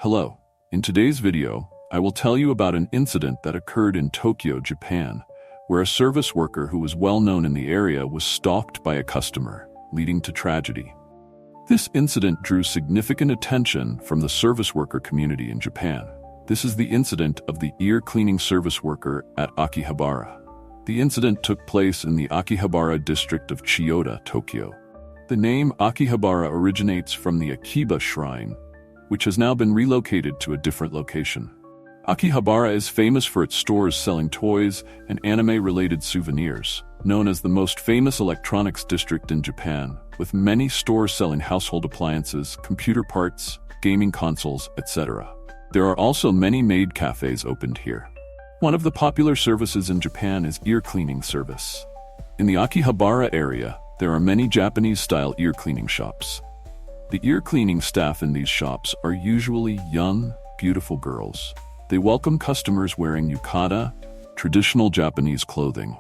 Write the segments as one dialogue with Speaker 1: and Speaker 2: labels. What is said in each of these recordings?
Speaker 1: Hello. In today's video, I will tell you about an incident that occurred in Tokyo, Japan, where a service worker who was well known in the area was stalked by a customer, leading to tragedy. This incident drew significant attention from the service worker community in Japan. This is the incident of the ear cleaning service worker at Akihabara. The incident took place in the Akihabara district of Chiyoda, Tokyo. The name Akihabara originates from the Akiba shrine, which has now been relocated to a different location. Akihabara is famous for its stores selling toys and anime-related souvenirs, known as the most famous electronics district in Japan, with many stores selling household appliances, computer parts, gaming consoles, etc. There are also many maid cafes opened here. One of the popular services in Japan is ear cleaning service. In the Akihabara area, there are many Japanese-style ear cleaning shops. The ear cleaning staff in these shops are usually young, beautiful girls. They welcome customers wearing yukata, traditional Japanese clothing.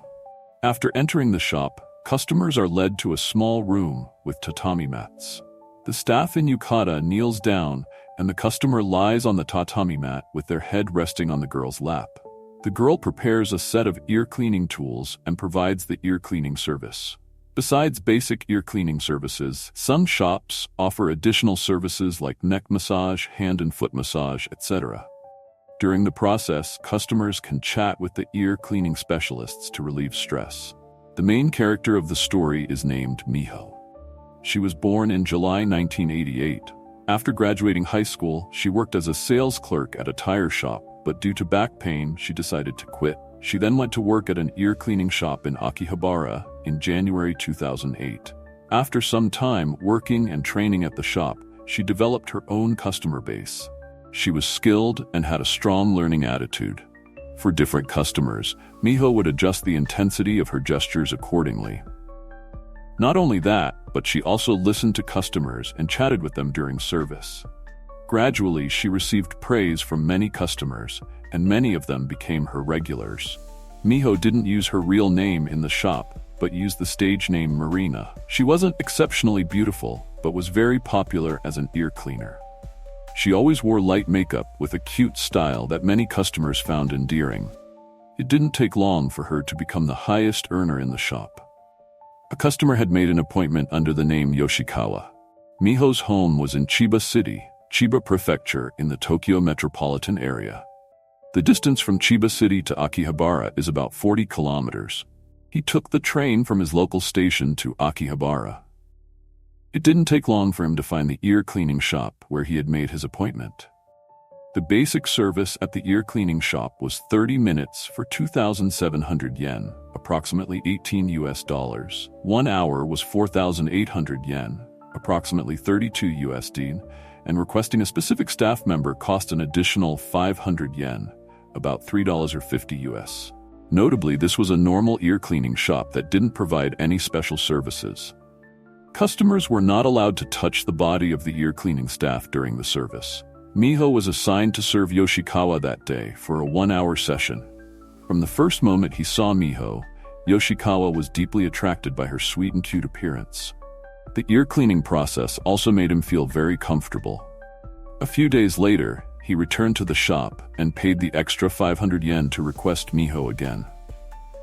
Speaker 1: After entering the shop, customers are led to a small room with tatami mats. The staff in yukata kneels down, and the customer lies on the tatami mat with their head resting on the girl's lap. The girl prepares a set of ear cleaning tools and provides the ear cleaning service. Besides basic ear cleaning services, some shops offer additional services like neck massage, hand and foot massage, etc. During the process, customers can chat with the ear cleaning specialists to relieve stress. The main character of the story is named Miho. She was born in July 1988. After graduating high school, she worked as a sales clerk at a tire shop, but due to back pain, she decided to quit. She then went to work at an ear cleaning shop in Akihabara in January 2008. After some time working and training at the shop, she developed her own customer base. She was skilled and had a strong learning attitude. For different customers, Miho would adjust the intensity of her gestures accordingly. Not only that, but she also listened to customers and chatted with them during service. Gradually, she received praise from many customers, and many of them became her regulars. Miho didn't use her real name in the shop, but used the stage name Marina. She wasn't exceptionally beautiful, but was very popular as an ear cleaner. She always wore light makeup with a cute style that many customers found endearing. It didn't take long for her to become the highest earner in the shop. A customer had made an appointment under the name Yoshikawa. Miho's home was in Chiba City, Chiba Prefecture in the Tokyo metropolitan area. The distance from Chiba City to Akihabara is about 40 kilometers. He took the train from his local station to Akihabara. It didn't take long for him to find the ear cleaning shop where he had made his appointment. The basic service at the ear cleaning shop was 30 minutes for 2,700 yen, approximately $18. 1 hour was 4,800 yen, approximately $32 USD, and requesting a specific staff member cost an additional 500 yen, about $3.50 US. Notably, this was a normal ear cleaning shop that didn't provide any special services. Customers were not allowed to touch the body of the ear cleaning staff during the service. Miho was assigned to serve Yoshikawa that day for a 1-hour session. From the first moment he saw Miho, Yoshikawa was deeply attracted by her sweet and cute appearance. The ear cleaning process also made him feel very comfortable. A few days later, he returned to the shop and paid the extra 500 yen to request Miho again.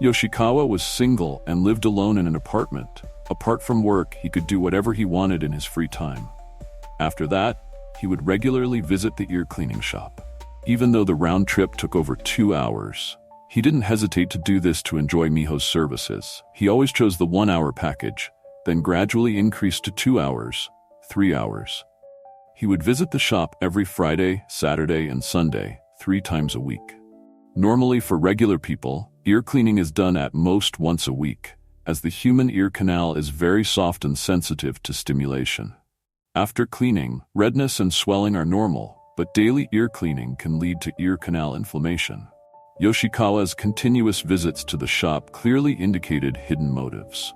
Speaker 1: Yoshikawa was single and lived alone in an apartment. Apart from work, he could do whatever he wanted in his free time. After that, he would regularly visit the ear cleaning shop. Even though the round trip took over 2 hours, he didn't hesitate to do this to enjoy Miho's services. He always chose the 1-hour package, then gradually increased to 2 hours, 3 hours. He would visit the shop every Friday, Saturday, and Sunday, 3 times a week. Normally for regular people, ear cleaning is done at most once a week, as the human ear canal is very soft and sensitive to stimulation. After cleaning, redness and swelling are normal, but daily ear cleaning can lead to ear canal inflammation. Yoshikawa's continuous visits to the shop clearly indicated hidden motives.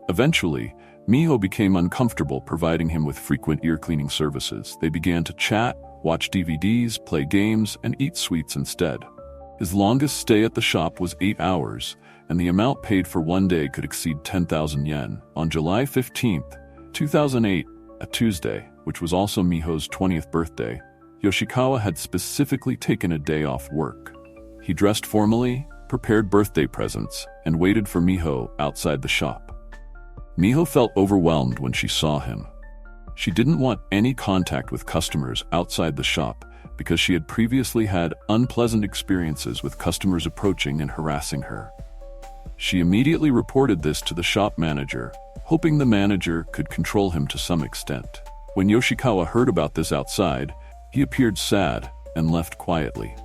Speaker 1: Eventually, Miho became uncomfortable providing him with frequent ear cleaning services. They began to chat, watch DVDs, play games, and eat sweets instead. His longest stay at the shop was 8 hours, and the amount paid for one day could exceed 10,000 yen. On July 15, 2008, a Tuesday, which was also Miho's 20th birthday, Yoshikawa had specifically taken a day off work. He dressed formally, prepared birthday presents, and waited for Miho outside the shop. Miho felt overwhelmed when she saw him. She didn't want any contact with customers outside the shop because she had previously had unpleasant experiences with customers approaching and harassing her. She immediately reported this to the shop manager, hoping the manager could control him to some extent. When Yoshikawa heard about this outside, he appeared sad and left quietly.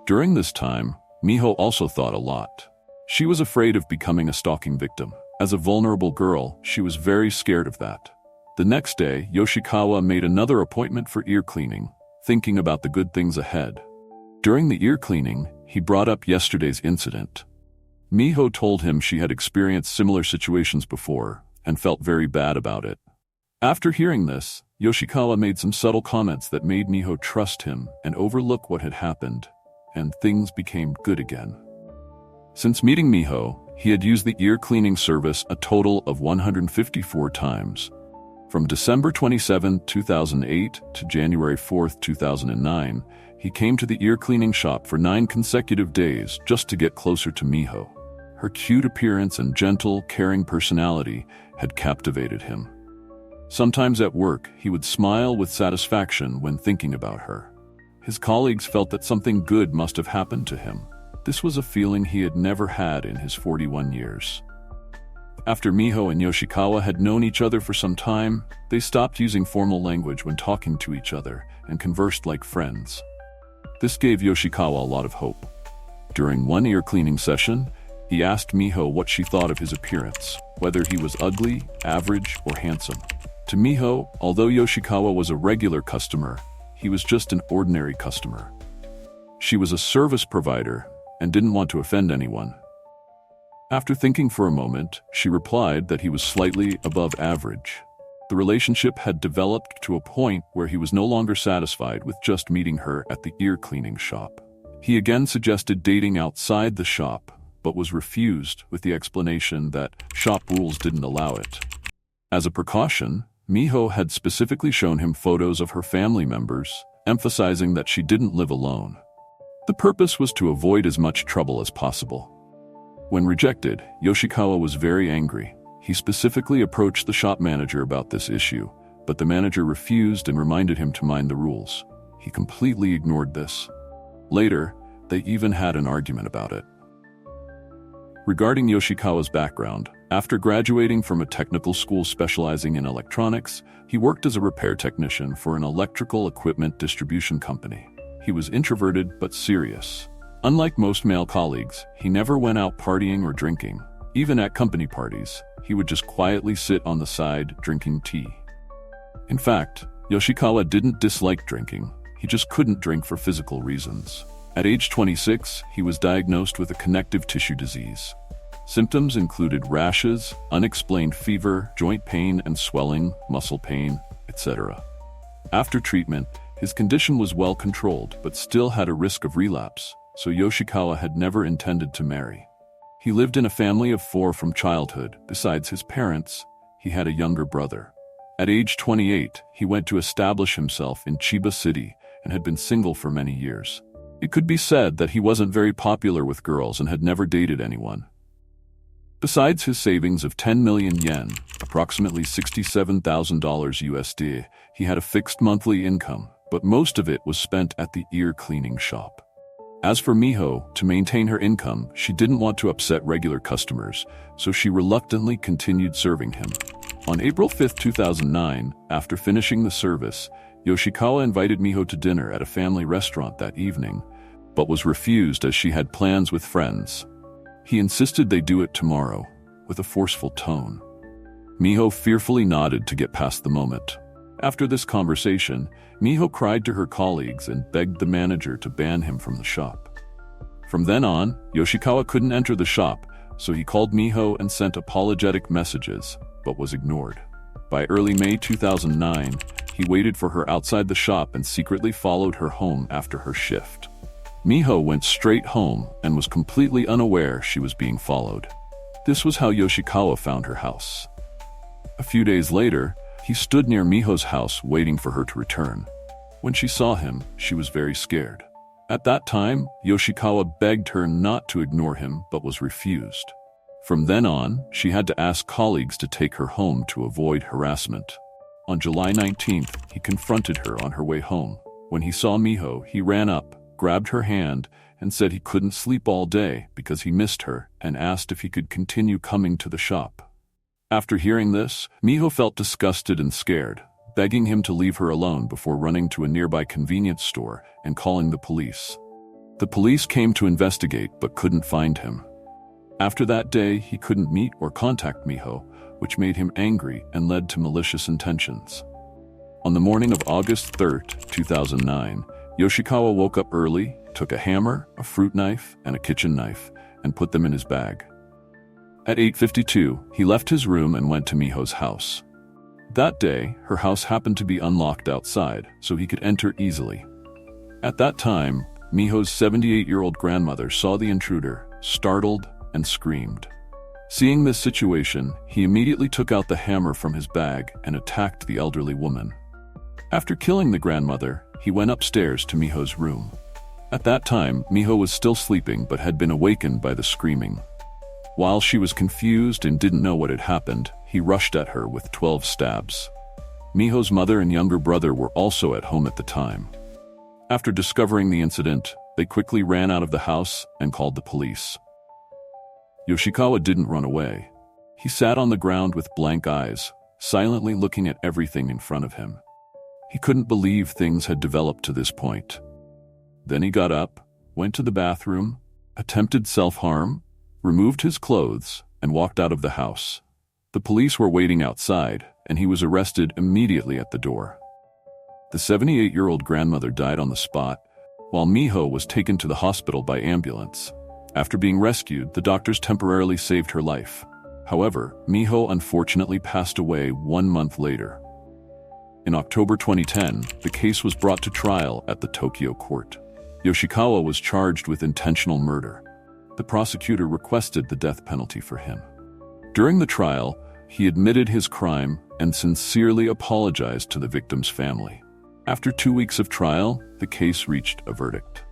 Speaker 1: During this time, Miho also thought a lot. She was afraid of becoming a stalking victim. As a vulnerable girl, she was very scared of that. The next day, Yoshikawa made another appointment for ear cleaning, thinking about the good things ahead. During the ear cleaning, he brought up yesterday's incident. Miho told him she had experienced similar situations before and felt very bad about it. After hearing this, Yoshikawa made some subtle comments that made Miho trust him and overlook what had happened, and things became good again. Since meeting Miho, he had used the ear cleaning service a total of 154 times. From December 27, 2008 to January 4, 2009, he came to the ear cleaning shop for 9 consecutive days just to get closer to Miho. Her cute appearance and gentle, caring personality had captivated him. Sometimes at work, he would smile with satisfaction when thinking about her. His colleagues felt that something good must have happened to him. This was a feeling he had never had in his 41 years. After Miho and Yoshikawa had known each other for some time, they stopped using formal language when talking to each other and conversed like friends. This gave Yoshikawa a lot of hope. During one ear cleaning session, he asked Miho what she thought of his appearance, whether he was ugly, average, or handsome. To Miho, although Yoshikawa was a regular customer, he was just an ordinary customer. She was a service provider and didn't want to offend anyone. After thinking for a moment, she replied that he was slightly above average. The relationship had developed to a point where he was no longer satisfied with just meeting her at the ear cleaning shop. He again suggested dating outside the shop, but was refused with the explanation that shop rules didn't allow it. As a precaution, Miho had specifically shown him photos of her family members, emphasizing that she didn't live alone. The purpose was to avoid as much trouble as possible. When rejected, Yoshikawa was very angry. He specifically approached the shop manager about this issue, but the manager refused and reminded him to mind the rules. He completely ignored this. Later, they even had an argument about it. Regarding Yoshikawa's background, after graduating from a technical school specializing in electronics, he worked as a repair technician for an electrical equipment distribution company. He was introverted but serious. Unlike most male colleagues, he never went out partying or drinking. Even at company parties, he would just quietly sit on the side drinking tea. In fact, Yoshikawa didn't dislike drinking. He just couldn't drink for physical reasons. At age 26, he was diagnosed with a connective tissue disease. Symptoms included rashes, unexplained fever, joint pain and swelling, muscle pain, etc. After treatment, his condition was well controlled but still had a risk of relapse, so Yoshikawa had never intended to marry. He lived in a family of 4 from childhood. Besides his parents, he had a younger brother. At age 28, he went to establish himself in Chiba City and had been single for many years. It could be said that he wasn't very popular with girls and had never dated anyone. Besides his savings of 10 million yen, approximately $67,000 USD, he had a fixed monthly income, but most of it was spent at the ear cleaning shop. As for Miho, to maintain her income, she didn't want to upset regular customers, so she reluctantly continued serving him. On April 5, 2009, after finishing the service, Yoshikawa invited Miho to dinner at a family restaurant that evening, but was refused as she had plans with friends. He insisted they do it tomorrow, with a forceful tone. Miho fearfully nodded to get past the moment. After this conversation, Miho cried to her colleagues and begged the manager to ban him from the shop. From then on, Yoshikawa couldn't enter the shop, so he called Miho and sent apologetic messages, but was ignored. By early May 2009, he waited for her outside the shop and secretly followed her home after her shift. Miho went straight home and was completely unaware she was being followed. This was how Yoshikawa found her house. A few days later, he stood near Miho's house waiting for her to return. When she saw him, she was very scared. At that time, Yoshikawa begged her not to ignore him but was refused. From then on, she had to ask colleagues to take her home to avoid harassment. On July 19th, he confronted her on her way home. When he saw Miho, he ran up, grabbed her hand, and said he couldn't sleep all day because he missed her and asked if he could continue coming to the shop. After hearing this, Miho felt disgusted and scared, begging him to leave her alone before running to a nearby convenience store and calling the police. The police came to investigate but couldn't find him. After that day, he couldn't meet or contact Miho, which made him angry and led to malicious intentions. On the morning of August 3rd, 2009, Yoshikawa woke up early, took a hammer, a fruit knife, and a kitchen knife, and put them in his bag. At 8:52, he left his room and went to Miho's house. That day, her house happened to be unlocked outside, so he could enter easily. At that time, Miho's 78-year-old grandmother saw the intruder, startled, and screamed. Seeing this situation, he immediately took out the hammer from his bag and attacked the elderly woman. After killing the grandmother, he went upstairs to Miho's room. At that time, Miho was still sleeping but had been awakened by the screaming. While she was confused and didn't know what had happened, he rushed at her with 12 stabs. Miho's mother and younger brother were also at home at the time. After discovering the incident, they quickly ran out of the house and called the police. Yoshikawa didn't run away. He sat on the ground with blank eyes, silently looking at everything in front of him. He couldn't believe things had developed to this point. Then he got up, went to the bathroom, attempted self-harm, removed his clothes, and walked out of the house. The police were waiting outside, and he was arrested immediately at the door. The 78-year-old grandmother died on the spot, while Miho was taken to the hospital by ambulance. After being rescued, the doctors temporarily saved her life. However, Miho unfortunately passed away 1 month later. In October 2010, the case was brought to trial at the Tokyo court. Yoshikawa was charged with intentional murder. The prosecutor requested the death penalty for him. During the trial, he admitted his crime and sincerely apologized to the victim's family. After 2 weeks of trial, the case reached a verdict.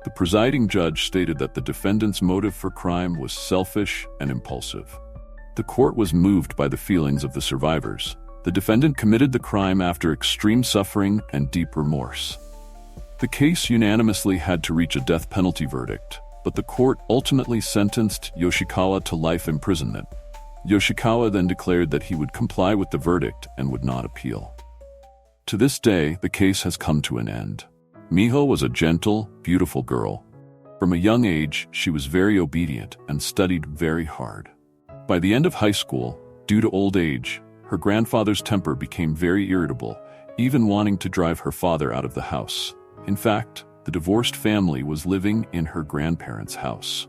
Speaker 1: The presiding judge stated that the defendant's motive for crime was selfish and impulsive. The court was moved by the feelings of the survivors. The defendant committed the crime after extreme suffering and deep remorse. The case unanimously had to reach a death penalty verdict, but the court ultimately sentenced Yoshikawa to life imprisonment. Yoshikawa then declared that he would comply with the verdict and would not appeal. To this day, the case has come to an end. Miho was a gentle, beautiful girl. From a young age, she was very obedient and studied very hard. By the end of high school, due to old age, her grandfather's temper became very irritable, even wanting to drive her father out of the house. In fact, the divorced family was living in her grandparents' house.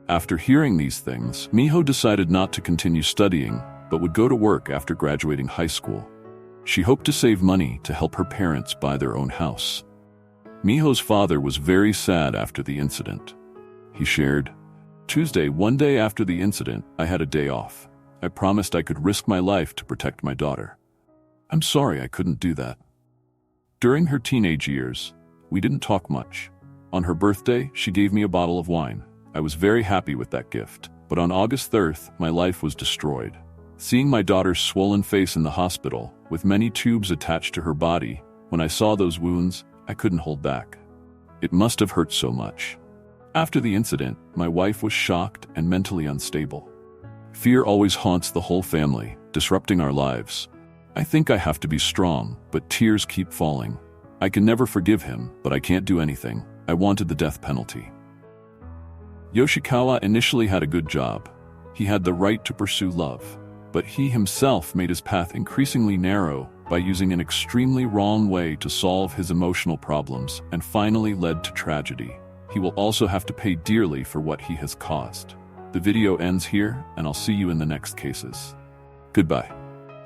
Speaker 1: After hearing these things, Miho decided not to continue studying, but would go to work after graduating high school. She hoped to save money to help her parents buy their own house. Miho's father was very sad after the incident. He shared, "Tuesday, one day after the incident, I had a day off. I promised I could risk my life to protect my daughter. I'm sorry I couldn't do that." During her teenage years, we didn't talk much. On her birthday, she gave me a bottle of wine. I was very happy with that gift, but on August 3rd, my life was destroyed. Seeing my daughter's swollen face in the hospital, with many tubes attached to her body, when I saw those wounds, I couldn't hold back. It must have hurt so much. After the incident, my wife was shocked and mentally unstable. Fear always haunts the whole family, disrupting our lives. I think I have to be strong, but tears keep falling. I can never forgive him, but I can't do anything. I wanted the death penalty. Yoshikawa initially had a good job. He had the right to pursue love, but he himself made his path increasingly narrow by using an extremely wrong way to solve his emotional problems and finally led to tragedy. He will also have to pay dearly for what he has caused. The video ends here, and I'll see you in the next cases. Goodbye.